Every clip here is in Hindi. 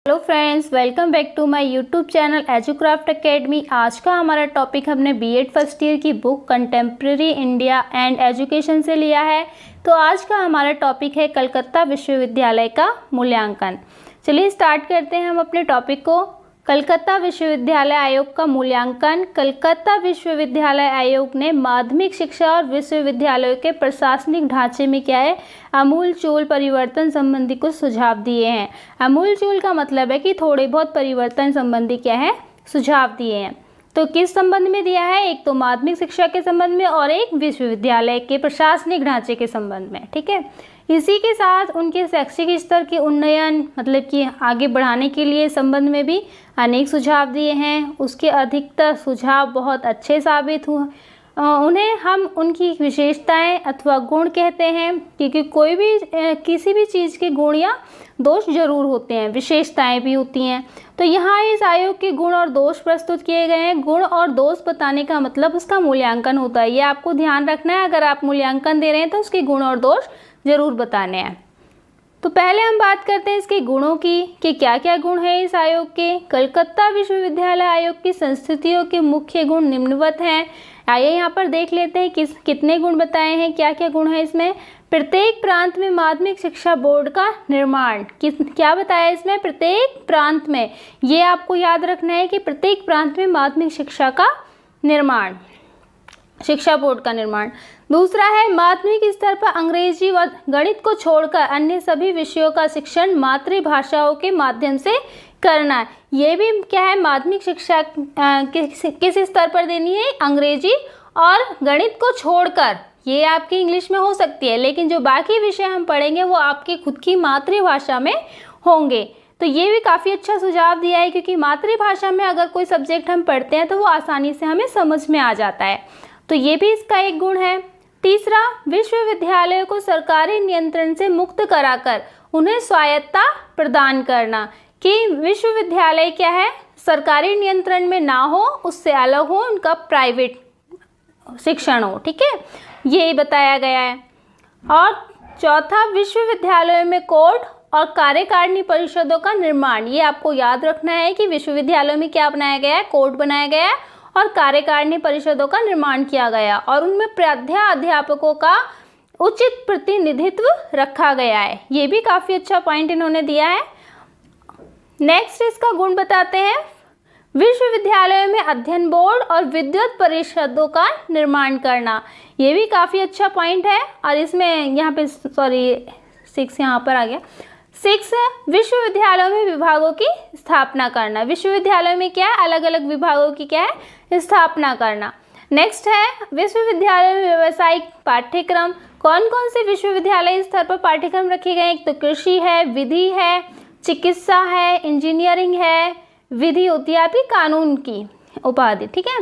Hello friends, welcome back to my YouTube channel Educraft academy. आज का हमारा टॉपिक हमने बीएड फर्स्ट ईयर की book contemporary India and education से लिया है। तो आज का हमारा टॉपिक है कलकत्ता विश्वविद्यालय का मूल्यांकन। चलिए स्टार्ट करते हैं हम अपने टॉपिक को। कलकत्ता विश्वविद्यालय आयोग का मूल्यांकन। कलकत्ता विश्वविद्यालय आयोग ने माध्यमिक शिक्षा और विश्वविद्यालयों के प्रशासनिक ढांचे में क्या है, आमूल-चूल परिवर्तन संबंधी कुछ सुझाव दिए हैं। आमूल-चूल का मतलब है कि थोड़े बहुत परिवर्तन संबंधी क्या है, सुझाव दिए हैं। तो किस संबंध में दिया है? एक तो माध्यमिक शिक्षा के संबंध में और एक विश्वविद्यालय के प्रशासनिक ढांचे के संबंध में। ठीक है, इसी के साथ उनके शैक्षिक स्तर के उन्नयन मतलब कि आगे बढ़ाने के लिए संबंध में भी अनेक सुझाव दिए हैं। उसके अधिकतर सुझाव बहुत अच्छे साबित हुए। उन्हें हम उनकी विशेषताएं अथवा गुण कहते हैं, क्योंकि कोई भी किसी भी चीज़ के गुण या दोष जरूर होते हैं, विशेषताएं भी होती हैं। तो यहाँ इस आयोग के गुण और दोष प्रस्तुत किए गए हैं। गुण और दोष बताने का मतलब उसका मूल्यांकन होता है, ये आपको ध्यान रखना है। अगर आप मूल्यांकन दे रहे हैं तो उसके गुण और दोष जरूर बताने हैं। तो पहले हम बात करते हैं इसके गुणों की कि क्या क्या गुण है इस आयोग के। कलकत्ता विश्वविद्यालय आयोग की संस्थितियों के मुख्य गुण निम्नवत हैं। आइए यहाँ पर देख लेते हैं कितने गुण बताए हैं, क्या क्या गुण है इसमें। प्रत्येक प्रांत में माध्यमिक शिक्षा बोर्ड का निर्माण। क्या बताया इसमें? प्रत्येक प्रांत में, ये आपको याद रखना है कि प्रत्येक प्रांत में माध्यमिक शिक्षा का निर्माण, शिक्षा बोर्ड का निर्माण। दूसरा है माध्यमिक स्तर पर अंग्रेजी व गणित को छोड़कर अन्य सभी विषयों का शिक्षण मातृभाषाओं के माध्यम से करना। ये भी क्या है, माध्यमिक शिक्षा किस स्तर पर देनी है? अंग्रेजी और गणित को छोड़कर। ये आपकी इंग्लिश में हो सकती है, लेकिन जो बाकी विषय हम पढ़ेंगे वो आपकी खुद की मातृभाषा में होंगे। तो ये भी काफ़ी अच्छा सुझाव दिया है, क्योंकि मातृभाषा में अगर कोई सब्जेक्ट हम पढ़ते हैं तो वो आसानी से हमें समझ में आ जाता है। तो ये भी इसका एक गुण है। तीसरा, विश्वविद्यालयों को सरकारी नियंत्रण से मुक्त कराकर उन्हें स्वायत्तता प्रदान करना। कि विश्वविद्यालय क्या है, सरकारी नियंत्रण में ना हो, उससे अलग हो, उनका प्राइवेट शिक्षण हो। ठीक है, ये बताया गया है। और चौथा, विश्वविद्यालयों में कोड और कार्यकारिणी परिषदों का निर्माण। ये आपको याद रखना है कि विश्वविद्यालयों में क्या बनाया गया है, कोड बनाया गया है और कार्यकारिणी परिषदों का निर्माण किया गया, और उनमें अध्यापकों का उचित प्रतिनिधित्व रखा गया है। ये भी काफ़ी अच्छा पॉइंट इन्होंने दिया है। नेक्स्ट इसका गुण बताते हैं। विश्वविद्यालयों में अध्ययन बोर्ड और विद्युत परिषदों का निर्माण करना। ये भी काफ़ी अच्छा पॉइंट है। और इसमें यहाँ पे 6 यहाँ पर आ गया। 6, विश्वविद्यालयों में विभागों की स्थापना करना। विश्वविद्यालयों में क्या है, अलग अलग विभागों की क्या है, स्थापना करना। नेक्स्ट है विश्वविद्यालय में व्यावसायिक पाठ्यक्रम। कौन कौन से विश्वविद्यालय स्तर पर पाठ्यक्रम रखे गए? एक तो कृषि है, विधि है, चिकित्सा है, इंजीनियरिंग है। विधि होती है आपकी कानून की उपाधि। ठीक है,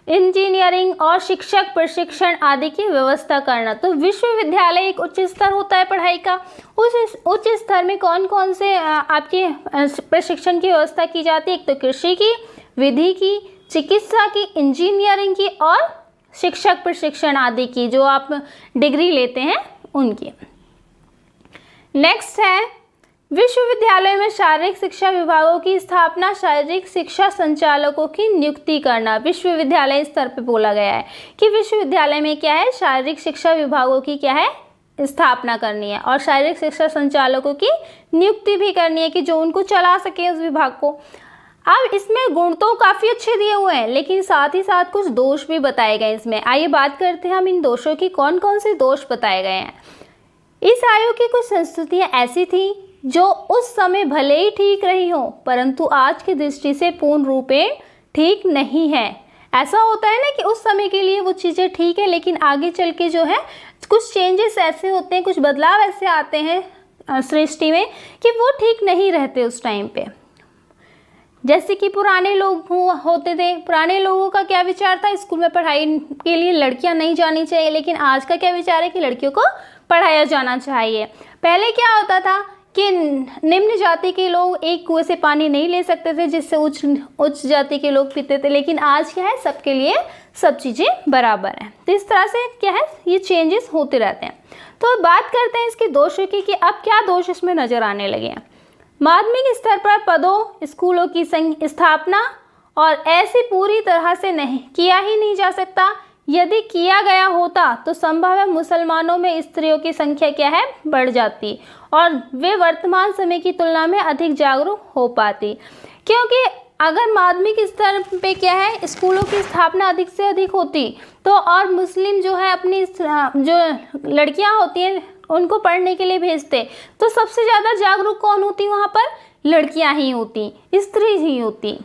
इंजीनियरिंग और शिक्षक प्रशिक्षण आदि की व्यवस्था करना। तो विश्वविद्यालय एक उच्च स्तर होता है पढ़ाई का। उस उच्च स्तर में कौन कौन से आपके प्रशिक्षण की व्यवस्था की जाती है? एक तो कृषि की, विधि की, चिकित्सा की, इंजीनियरिंग की और शिक्षक प्रशिक्षण आदि की, जो आप डिग्री लेते हैं उनकी। नेक्स्ट है विश्वविद्यालय में शारीरिक शिक्षा विभागों की स्थापना, शारीरिक शिक्षा संचालकों की नियुक्ति करना। विश्वविद्यालय स्तर पे बोला गया है कि विश्वविद्यालय में क्या है, शारीरिक शिक्षा विभागों की क्या है, स्थापना करनी है और शारीरिक शिक्षा संचालकों की नियुक्ति भी करनी है कि जो उनको चला सके उस विभाग को। अब इसमें गुण तो काफ़ी अच्छे दिए हुए हैं, लेकिन साथ ही साथ कुछ दोष भी बताए गए इसमें। आइए बात करते हैं हम इन दोषों की, कौन कौन से दोष बताए गए हैं। इस आयोग की कुछ संस्थितियाँ ऐसी थी जो उस समय भले ही ठीक रही हो, परंतु आज की दृष्टि से पूर्ण रूपेण ठीक नहीं है। ऐसा होता है ना कि उस समय के लिए वो चीज़ें ठीक है, लेकिन आगे चल के जो है कुछ चेंजेस ऐसे होते हैं, कुछ बदलाव ऐसे आते हैं सृष्टि में कि वो ठीक नहीं रहते उस टाइम पे। जैसे कि पुराने लोग होते थे, पुराने लोगों का क्या विचार था, स्कूल में पढ़ाई के लिए लड़कियां नहीं जानी चाहिए, लेकिन आज का क्या विचार है कि लड़कियों को पढ़ाया जाना चाहिए। पहले क्या होता था कि निम्न जाति के लोग एक कुएं से पानी नहीं ले सकते थे, जिससे उच्च जाति के लोग पीते थे, लेकिन आज क्या है, सबके लिए सब चीज़ें बराबर हैं। तो इस तरह से क्या है, ये चेंजेस होते रहते हैं। तो बात करते हैं इसके दोषों की कि अब क्या दोष इसमें नज़र आने लगे हैं। माध्यमिक स्तर पर पदों, स्कूलों की स्थापना और ऐसी पूरी तरह से नहीं किया ही नहीं जा सकता। यदि किया गया होता तो संभव है मुसलमानों में स्त्रियों की संख्या क्या है, बढ़ जाती और वे वर्तमान समय की तुलना में अधिक जागरूक हो पाती। क्योंकि अगर माध्यमिक स्तर पे क्या है, स्कूलों की स्थापना अधिक से अधिक होती तो और मुस्लिम जो है अपनी जो लड़कियां होती हैं उनको पढ़ने के लिए भेजते, तो सबसे ज़्यादा जागरूक कौन होती वहाँ पर, लड़कियां ही होती, स्त्री ही होती।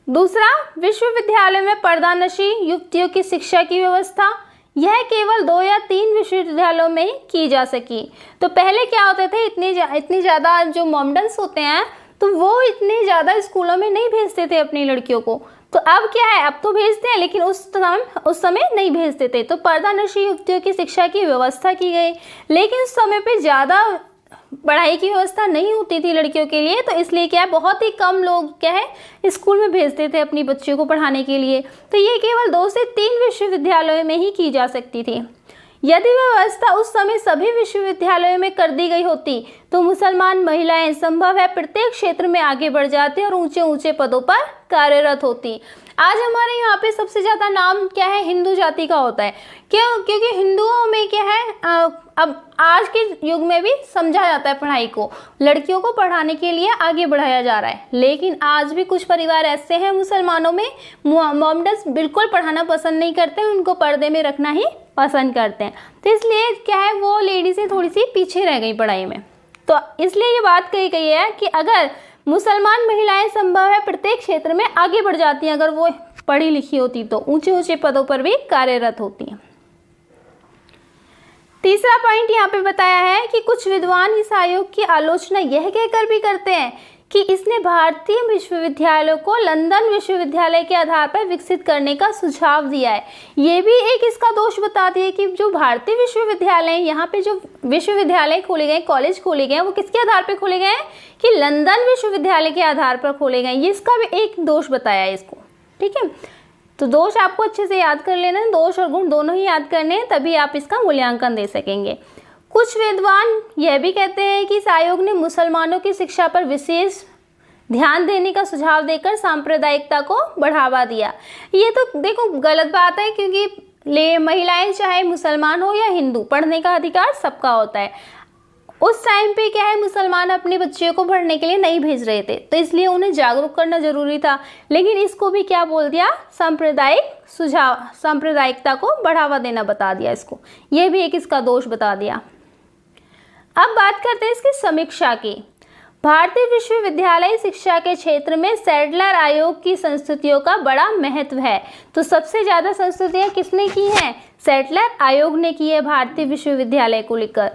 दूसरा, विश्वविद्यालय में पर्दानशी युवतियों की शिक्षा की व्यवस्था, यह केवल 2 या 3 विश्वविद्यालयों में ही की जा सकी। तो पहले क्या होते थे, इतनी ज़्यादा जो मॉमडन्स होते हैं तो वो इतने ज़्यादा स्कूलों में नहीं भेजते थे अपनी लड़कियों को। तो अब क्या है, अब तो भेजते हैं लेकिन उस समय नहीं भेजते थे। तो पर्दानशी युवतियों की शिक्षा की व्यवस्था की गई, लेकिन उस समय पे ज़्यादा पढ़ाई की व्यवस्था नहीं होती थी लड़कियों के लिए, तो इसलिए क्या है, बहुत ही कम लोग क्या है स्कूल में भेजते थे अपनी बच्चियों को पढ़ाने के लिए। तो ये केवल 2 से 3 विश्वविद्यालयों में ही की जा सकती थी। यदि व्यवस्था उस समय सभी विश्वविद्यालयों में कर दी गई होती तो मुसलमान महिलाएं संभव है प्रत्येक क्षेत्र में आगे बढ़ जाती और ऊंचे ऊंचे पदों पर कार्यरत होती। आज हमारे यहाँ पे सबसे ज़्यादा नाम क्या है, हिंदू जाति का होता है। क्यों? क्योंकि हिंदुओं में क्या है, अब आज के युग में भी समझा जाता है पढ़ाई को, लड़कियों को पढ़ाने के लिए आगे बढ़ाया जा रहा है। लेकिन आज भी कुछ परिवार ऐसे हैं मुसलमानों में, मॉमडन्स बिल्कुल पढ़ाना पसंद नहीं करते, उनको पर्दे में रखना ही पसंद करते हैं। तो इसलिए क्या है, वो लेडीज़ें थोड़ी सी पीछे रह गई पढ़ाई में। तो इसलिए ये बात कही गई है कि अगर मुसलमान महिलाएं संभव है प्रत्येक क्षेत्र में आगे बढ़ जाती हैं, अगर वो पढ़ी लिखी होती तो ऊंचे ऊंचे पदों पर भी कार्यरत होती हैं। तीसरा पॉइंट यहाँ पे बताया है कि कुछ विद्वान इस आयोग की आलोचना यह कहकर भी करते हैं कि इसने भारतीय विश्वविद्यालयों को लंदन विश्वविद्यालय के आधार पर विकसित करने का सुझाव दिया है। ये भी एक इसका दोष बताती है कि जो भारतीय विश्वविद्यालय हैं, यहाँ पे जो विश्वविद्यालय खोले गए, कॉलेज खोले गए हैं, वो किसके आधार पर खोले गए हैं, कि लंदन विश्वविद्यालय के आधार पर खोले गए। ये इसका भी एक दोष बताया है इसको, ठीक है। तो दोष आपको अच्छे से याद कर लेना है, दोष और गुण दोनों ही याद करने हैं, तभी आप इसका मूल्यांकन दे सकेंगे। कुछ विद्वान यह भी कहते हैं कि इस आयोग ने मुसलमानों की शिक्षा पर विशेष ध्यान देने का सुझाव देकर सांप्रदायिकता को बढ़ावा दिया। ये तो देखो गलत बात है, क्योंकि महिलाएं चाहे मुसलमान हो या हिंदू, पढ़ने का अधिकार सबका होता है। उस टाइम पे क्या है, मुसलमान अपने बच्चियों को पढ़ने के लिए नहीं भेज रहे थे, तो इसलिए उन्हें जागरूक करना जरूरी था। लेकिन इसको भी क्या बोल दिया, सांप्रदायिकता को बढ़ावा देना बता दिया इसको, यह भी एक इसका दोष बता दिया। अब बात करते हैं इसकी समीक्षा की। भारतीय विश्वविद्यालय शिक्षा के क्षेत्र में सैडलर आयोग की संस्तुतियों का बड़ा महत्व है। तो सबसे ज़्यादा संस्तुतियाँ किसने की हैं, सैडलर आयोग ने की है भारतीय विश्वविद्यालय को लेकर।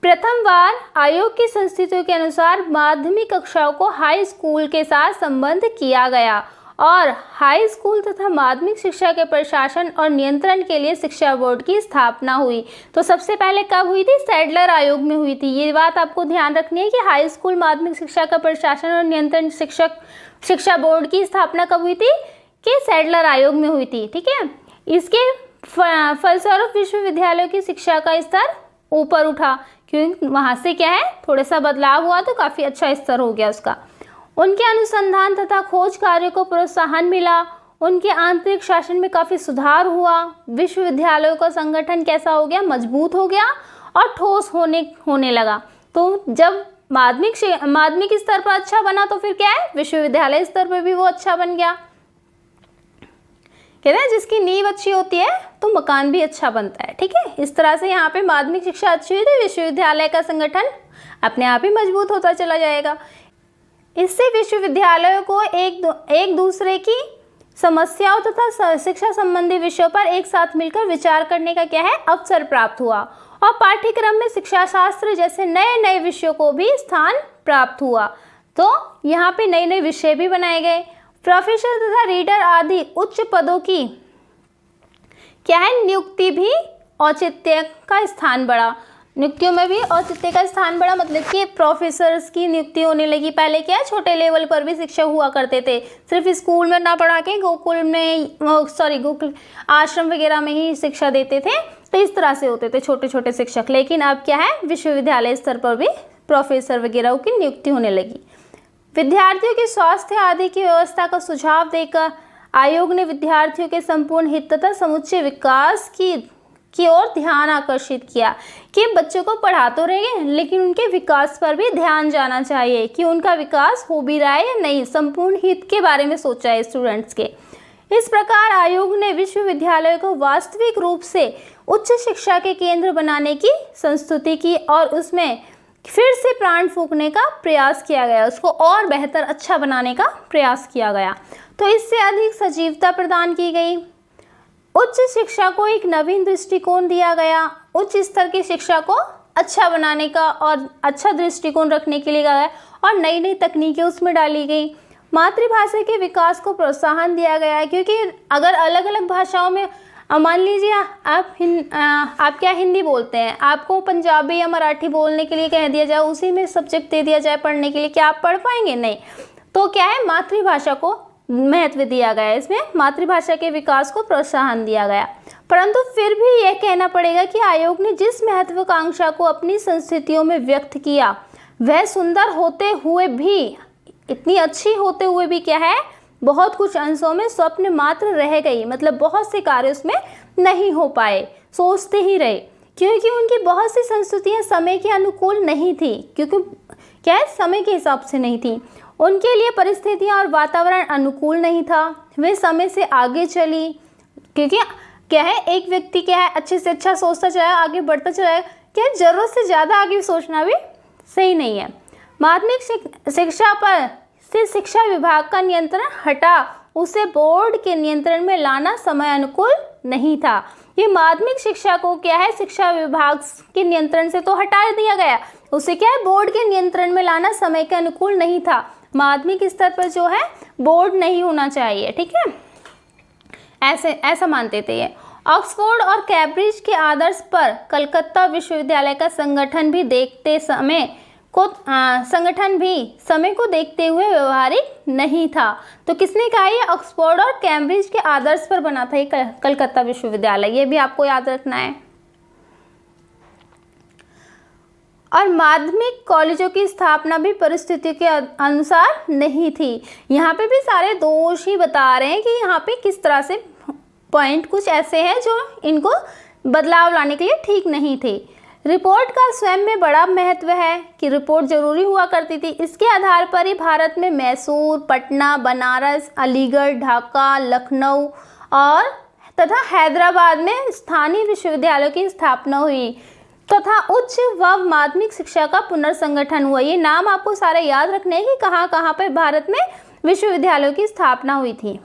प्रथम बार आयोग की संस्तुतियों के अनुसार माध्यमिक कक्षाओं को हाई स्कूल के साथ संबद्ध किया गया और हाई स्कूल तथा माध्यमिक शिक्षा के प्रशासन और नियंत्रण के लिए शिक्षा बोर्ड की स्थापना हुई। तो सबसे पहले कब हुई थी, सैडलर आयोग में हुई थी। ये बात आपको ध्यान रखनी है कि हाई स्कूल माध्यमिक शिक्षा का प्रशासन और नियंत्रण शिक्षा बोर्ड की स्थापना कब हुई थी, कि सैडलर आयोग में हुई थी, ठीक है। इसके फलस्वरूप विश्वविद्यालयों की शिक्षा का स्तर ऊपर उठा, क्योंकि वहाँ से क्या है, थोड़ा सा बदलाव हुआ तो काफ़ी अच्छा स्तर हो गया उसका। उनके अनुसंधान तथा खोज कार्य को प्रोत्साहन मिला, उनके आंतरिक शासन में काफ़ी सुधार हुआ, विश्वविद्यालयों का संगठन कैसा हो गया, मजबूत हो गया और ठोस होने लगा। तो जब माध्यमिक स्तर पर अच्छा बना तो फिर क्या है, विश्वविद्यालय स्तर पर भी वो अच्छा बन गया। कहते हैं जिसकी नींव अच्छी होती है तो मकान भी अच्छा बनता है, ठीक है। इस तरह से यहाँ पे माध्यमिक शिक्षा अच्छी हुई तो विश्वविद्यालय का संगठन अपने आप ही मजबूत होता चला जाएगा। इससे विश्वविद्यालयों को एक दूसरे की समस्याओं तथा शिक्षा संबंधी विषयों पर एक साथ मिलकर विचार करने का क्या है, अवसर प्राप्त हुआ और पाठ्यक्रम में शिक्षा शास्त्र जैसे नए नए विषयों को भी स्थान प्राप्त हुआ। तो यहाँ पे नए नए विषय भी बनाए गए। प्रोफेसर तथा रीडर आदि उच्च पदों की क्या है, नियुक्ति भी औचित्य का स्थान बढ़ा। नियुक्तियों में भी औचित्य का स्थान बढ़ा, मतलब कि प्रोफेसर्स की नियुक्ति होने लगी। पहले क्या है, छोटे लेवल पर भी शिक्षक हुआ करते थे, सिर्फ स्कूल में ना पढ़ा के गोकुल आश्रम वगैरह में ही शिक्षा देते थे। तो इस तरह से होते थे छोटे छोटे शिक्षक। लेकिन अब क्या है, विश्वविद्यालय स्तर पर भी प्रोफेसर वगैरह की नियुक्ति होने लगी। विद्यार्थियों के स्वास्थ्य आदि की व्यवस्था का सुझाव देकर आयोग ने विद्यार्थियों के संपूर्ण हित तथा समुच्चय विकास की ओर ध्यान आकर्षित किया कि बच्चों को पढ़ा तो रहे लेकिन उनके विकास पर भी ध्यान जाना चाहिए कि उनका विकास हो भी रहा है या नहीं। संपूर्ण हित के बारे में सोचा है स्टूडेंट्स के। इस प्रकार आयोग ने विश्वविद्यालय को वास्तविक रूप से उच्च शिक्षा के केंद्र बनाने की संस्तुति की और उसमें फिर से प्राण फूंकने का प्रयास किया गया, उसको और बेहतर अच्छा बनाने का प्रयास किया गया। तो इससे अधिक सजीवता प्रदान की गई। उच्च शिक्षा को एक नवीन दृष्टिकोण दिया गया। उच्च स्तर की शिक्षा को अच्छा बनाने का और अच्छा दृष्टिकोण रखने के लिए गया और नई नई तकनीकें उसमें डाली गई। मातृभाषा के विकास को प्रोत्साहन दिया गया है, क्योंकि अगर अलग अलग भाषाओं में मान लीजिए आप क्या हिंदी बोलते हैं, आपको पंजाबी या मराठी बोलने के लिए कह दिया जाए, उसी में सब्जेक्ट दे दिया जाए पढ़ने के लिए, क्या आप पढ़ पाएंगे? नहीं। तो क्या है, मातृभाषा को महत्व दिया गया, इसमें मातृभाषा के विकास को प्रोत्साहन दिया गया। परंतु फिर भी यह कहना पड़ेगा कि आयोग ने जिस महत्वाकांक्षा को अपनी संस्कृतियों में व्यक्त किया वह सुंदर होते हुए भी, इतनी अच्छी होते हुए भी क्या है, बहुत कुछ अंशों में स्वप्न मात्र रह गई। मतलब बहुत से कार्य उसमें नहीं हो पाए, सोचते ही रहे, क्योंकि उनकी बहुत सी संस्कृतियां समय के अनुकूल नहीं थी। क्योंकि क्या है, समय के हिसाब से नहीं थी, उनके लिए परिस्थितियां और वातावरण अनुकूल नहीं था। वे समय से आगे चली, क्योंकि क्या है, एक व्यक्ति क्या है, अच्छे से अच्छा सोचता चला, आगे बढ़ता चला, क्या जरूरत से ज़्यादा आगे सोचना भी सही नहीं है। माध्यमिक शिक्षा पर से शिक्षा विभाग का नियंत्रण हटा, उसे बोर्ड के नियंत्रण में लाना समय अनुकूल नहीं था। ये माध्यमिक शिक्षा को क्या है, शिक्षा विभाग के नियंत्रण से तो हटा दिया गया, उसे क्या है, बोर्ड के नियंत्रण में लाना समय के अनुकूल नहीं था। माध्यमिक स्तर पर जो है बोर्ड नहीं होना चाहिए, ठीक है, ऐसा मानते थे ये। ऑक्सफोर्ड और कैम्ब्रिज के आदर्श पर कलकत्ता विश्वविद्यालय का संगठन भी समय को देखते हुए व्यवहारिक नहीं था। तो किसने कहा, ये ऑक्सफोर्ड और कैम्ब्रिज के आदर्श पर बना था ये कलकत्ता विश्वविद्यालय, ये भी आपको याद रखना है। और माध्यमिक कॉलेजों की स्थापना भी परिस्थितियों के अनुसार नहीं थी। यहाँ पे भी सारे दोष ही बता रहे हैं कि यहाँ पे किस तरह से पॉइंट कुछ ऐसे हैं जो इनको बदलाव लाने के लिए ठीक नहीं थे। रिपोर्ट का स्वयं में बड़ा महत्व है कि रिपोर्ट जरूरी हुआ करती थी। इसके आधार पर ही भारत में मैसूर, पटना, बनारस, अलीगढ़, ढाका, लखनऊ और तथा हैदराबाद में स्थानीय विश्वविद्यालयों की स्थापना हुई तथा उच्च व माध्यमिक शिक्षा का पुनर्संगठन हुआ। ये नाम आपको सारे याद रखने हैं कि कहाँ कहाँ पर भारत में विश्वविद्यालयों की स्थापना हुई थी।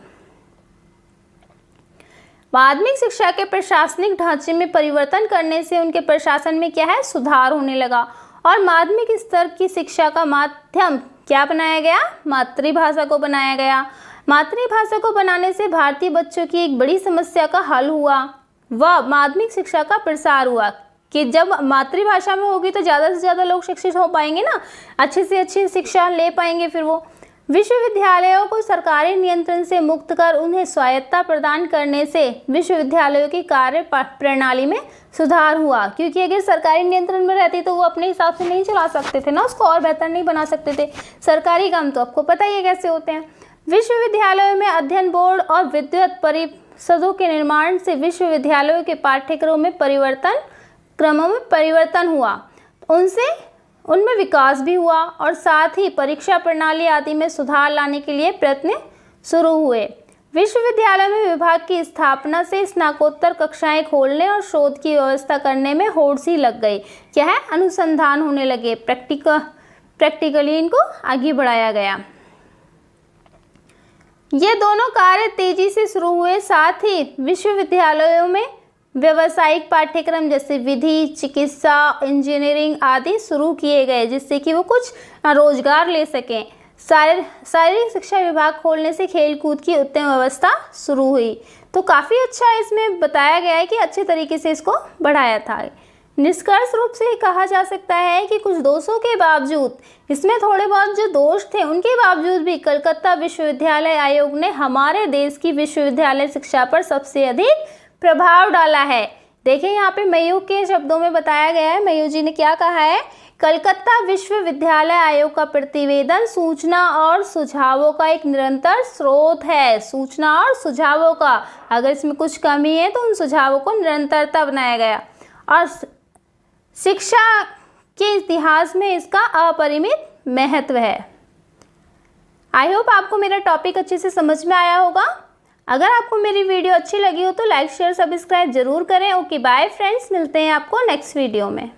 माध्यमिक शिक्षा के प्रशासनिक ढांचे में परिवर्तन करने से उनके प्रशासन में क्या है, सुधार होने लगा और माध्यमिक स्तर की शिक्षा का माध्यम क्या बनाया गया, मातृभाषा को बनाया गया। मातृभाषा को बनाने से भारतीय बच्चों की एक बड़ी समस्या का हल हुआ व माध्यमिक शिक्षा का प्रसार हुआ कि जब मातृभाषा में होगी तो ज़्यादा से ज़्यादा लोग शिक्षित हो पाएंगे ना, अच्छे से अच्छी शिक्षा ले पाएंगे। फिर वो विश्वविद्यालयों को सरकारी नियंत्रण से मुक्त कर उन्हें स्वायत्तता प्रदान करने से विश्वविद्यालयों की कार्य प्रणाली में सुधार हुआ, क्योंकि अगर सरकारी नियंत्रण में रहती तो वो अपने हिसाब से नहीं चला सकते थे ना, उसको और बेहतर नहीं बना सकते थे। सरकारी काम तो आपको पता ही है कैसे होते हैं। विश्वविद्यालयों में अध्ययन बोर्ड और विद्वत परिषदों के निर्माण से विश्वविद्यालयों के क्रमों में परिवर्तन हुआ, उनमें विकास भी हुआ और साथ ही परीक्षा प्रणाली आदि में सुधार लाने के लिए प्रयत्न शुरू हुए। विश्वविद्यालय में विभाग की स्थापना से स्नातकोत्तर कक्षाएं खोलने और शोध की व्यवस्था करने में होड़ सी लग गई। क्या है, अनुसंधान होने लगे, प्रैक्टिकली इनको आगे बढ़ाया गया। ये दोनों कार्य तेजी से शुरू हुए। साथ ही विश्वविद्यालयों में व्यावसायिक पाठ्यक्रम जैसे विधि, चिकित्सा, इंजीनियरिंग आदि शुरू किए गए, जिससे कि वो कुछ रोजगार ले सकें। शारीरिक शिक्षा विभाग खोलने से खेलकूद की उत्तम व्यवस्था शुरू हुई। तो काफ़ी अच्छा इसमें बताया गया है कि अच्छे तरीके से इसको बढ़ाया था। निष्कर्ष रूप से कहा जा सकता है कि कुछ दोषों के बावजूद, इसमें थोड़े बहुत जो दोष थे उनके बावजूद भी कलकत्ता विश्वविद्यालय आयोग ने हमारे देश की विश्वविद्यालय शिक्षा पर सबसे अधिक प्रभाव डाला है। देखिए यहाँ पे मयू के शब्दों में बताया गया है, मयू जी ने क्या कहा है, कलकत्ता विश्वविद्यालय आयोग का प्रतिवेदन सूचना और सुझावों का एक निरंतर स्रोत है। सूचना और सुझावों का, अगर इसमें कुछ कमी है तो उन सुझावों को निरंतरता बनाया गया, और शिक्षा के इतिहास में इसका अपरिमित महत्व है। आई होप आपको मेरा टॉपिक अच्छे से समझ में आया होगा। अगर आपको मेरी वीडियो अच्छी लगी हो तो लाइक शेयर सब्सक्राइब जरूर करें। ओके बाय फ्रेंड्स, मिलते हैं आपको नेक्स्ट वीडियो में।